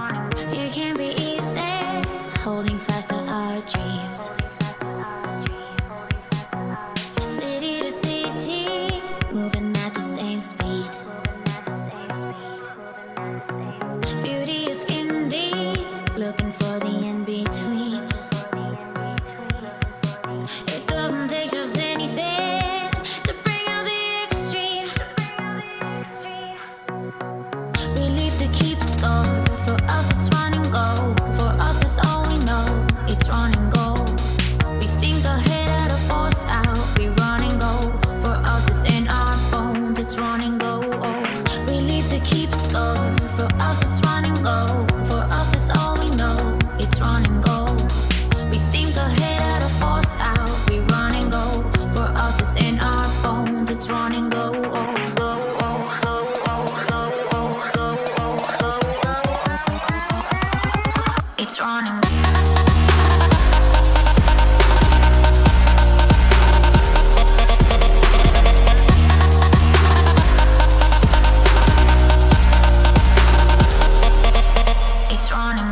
It can be easy, holding fast on our dreams. City to city, moving at the same speed. Beauty is skin deep, looking for the in-between. It doesn't take just anything to bring out the extreme. We leave to keep score. For us it's run and go. For us it's all we know. It's run and go. We think ahead at a force out. We run and go. For us it's in our bones. It's run and go. We leave to keep score. For us it's run and go. For us it's all we know. It's run and go. We think ahead at a force out. We run and go. For us it's in our bones. It's run and go. It's running. It's running.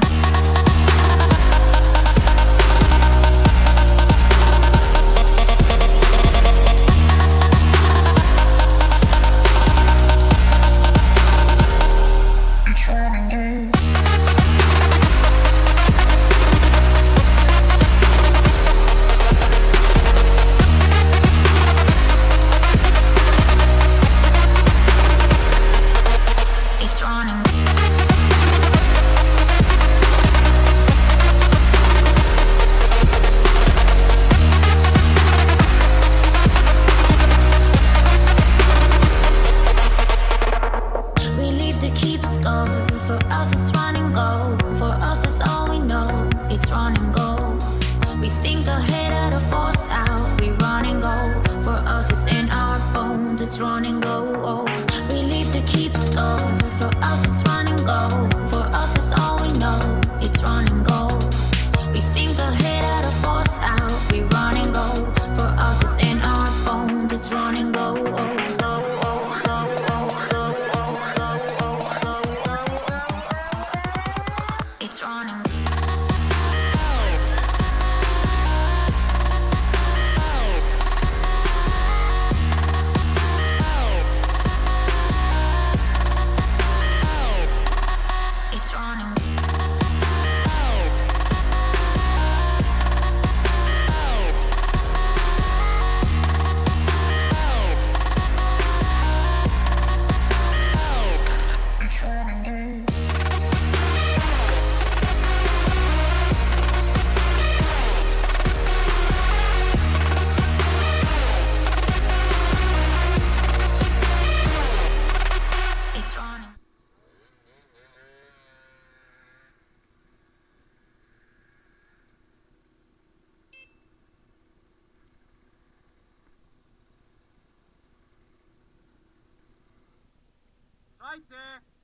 It's running. It's running. We leave to keep score. For us it's run and go. For us it's all we know. It's run and go. We think ahead at a force out. We run and go. For us it's in our bones. It's run and go. We leave to keep score. For us it's run and go. For us it's all we know. It's run and go. We think ahead at a force out. We run and go. For us it's in our bones. It's run and go. It's running. It's running. It's running. It's running. Right there.